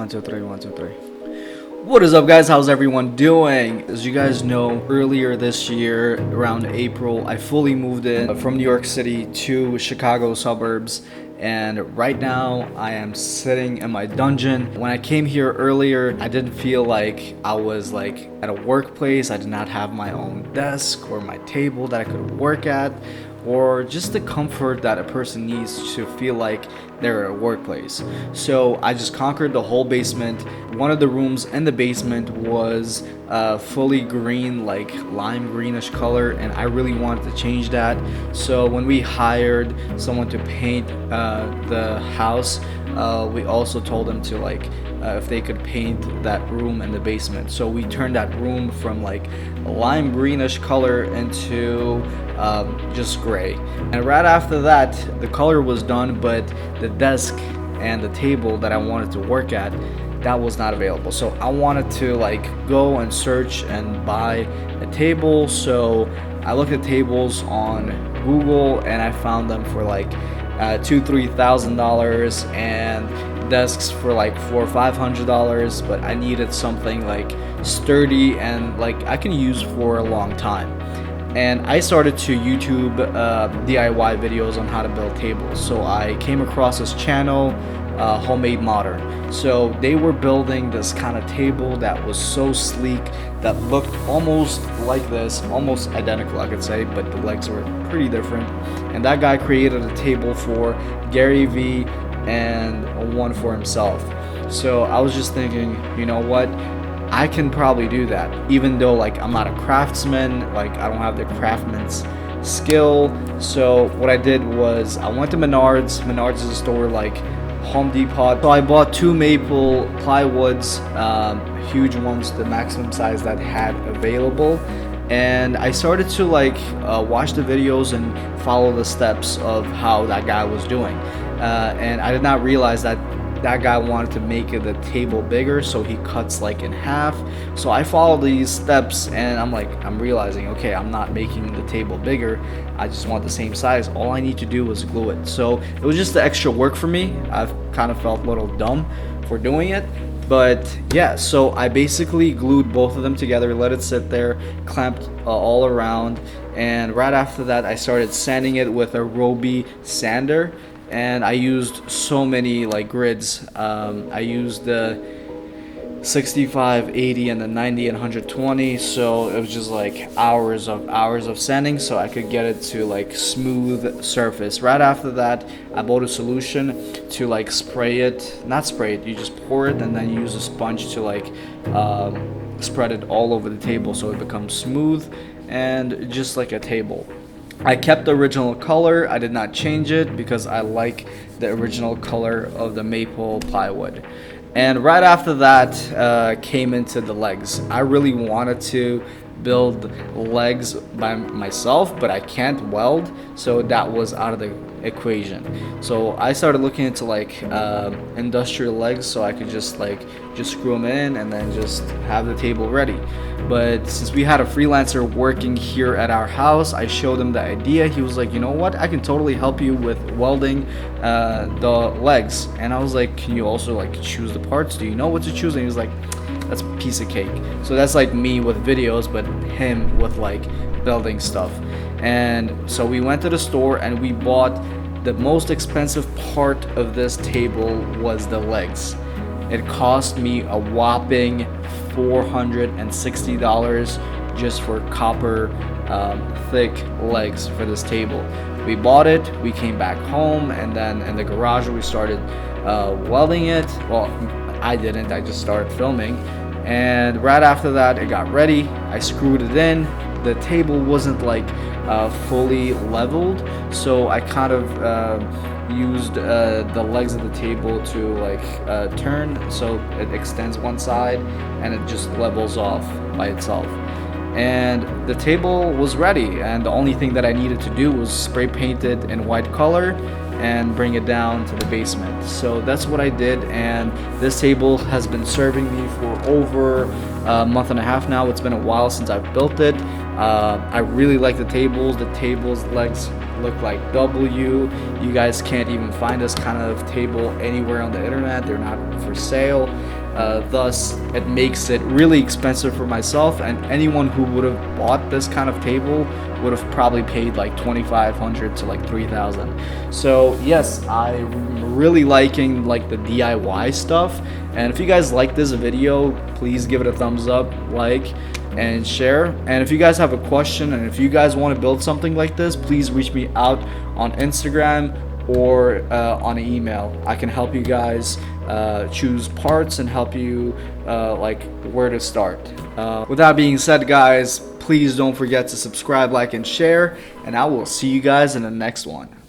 One, two, three, one, two, three. What is up, guys? How's everyone doing? As you guys know, earlier this year, around April, I fully moved in from New York City to Chicago suburbs. And right now, I am sitting in my dungeon. When I came here earlier, I didn't feel like I was like at a workplace. I did not have my own desk or my table that I could work at, or just the comfort that a person needs to feel like they're at a workplace. So I just conquered the whole basement. One of the rooms in the basement was fully green, like lime greenish color, and I really wanted to change that. So when we hired someone to paint the house, we also told them to if they could paint that room in the basement. So we turned that room from like a lime greenish color into just gray. And right after that, the color was done, but the desk and the table that I wanted to work at, that was not available. So I wanted to go and search and buy a table. So I looked at tables on Google and I found them for $2,000-$3,000, and desks for $400 or $500. But I needed something sturdy and I can use for a long time. And I started to YouTube DIY videos on how to build tables. So I came across this channel, Homemade Modern. So they were building this kind of table that was so sleek, that looked almost like this, almost identical I could say, but the legs were pretty different. And that guy created a table for Gary Vee and one for himself. So I was just thinking, you know what? I can probably do that, even though I'm not a craftsman, I don't have the craftsman's skill. So what I did was I went to Menards. Menards is a store like Home Depot. So I bought 2 maple plywoods, huge ones, the maximum size that had available. And I started to watch the videos and follow the steps of how that guy was doing. And I did not realize that guy wanted to make the table bigger, so he cuts in half. So I follow these steps and I'm realizing, okay, I'm not making the table bigger, I just want the same size. All I need to do was glue it. So it was just the extra work for me. I've kind of felt a little dumb for doing it, but yeah. So I basically glued both of them together, let it sit there, clamped all around, and right after that I started sanding it with a Roby sander. And I used so many grids. I used the 65, 80, and the 90 and 120. So it was just hours of sanding, so I could get it to smooth surface. Right after that, I bought a solution to spray it. Not spray it. You just pour it and then you use a sponge to spread it all over the table so it becomes smooth and just like a table. I kept the original color. I did not change it because I like the original color of the maple plywood. And right after that came into the legs. I really wanted to build legs by myself, but I can't weld, so that was out of the equation. So I started looking into industrial legs, so I could just screw them in and then just have the table ready. But since we had a freelancer working here at our house, I showed him the idea. He was like, you know what, I can totally help you with welding the legs. And I was like, can you also choose the parts? Do you know what to choose? And he was like, that's a piece of cake. So that's me with videos, but him with building stuff. And so we went to the store and we bought the most expensive part of this table was the legs. It cost me a whopping $460 just for copper thick legs for this table. We bought it, we came back home, and then in the garage we started welding it. Well, I didn't, I just started filming. And right after that it got ready. I screwed it in. The table wasn't fully leveled, so I kind of used the legs of the table to turn so it extends one side and it just levels off by itself. And the table was ready, and the only thing that I needed to do was spray paint it in white color and bring it down to the basement. So that's what I did, and this table has been serving me for over a month and a half now. It's been a while since I've built it. I really like the tables. The table's legs look like W. You guys can't even find this kind of table anywhere on the internet. They're not for sale. Thus, it makes it really expensive for myself, and anyone who would have bought this kind of table would have probably paid like $2,500 to like $3,000. So yes, I'm really liking like the DIY stuff. And if you guys like this video, please give it a thumbs up, like, and share. And if you guys have a question, and if you guys want to build something like this, please reach me out on Instagram or on an email. I can help you guys choose parts and help you like where to start. With that being said, guys, please don't forget to subscribe, like, and share, and I will see you guys in the next one.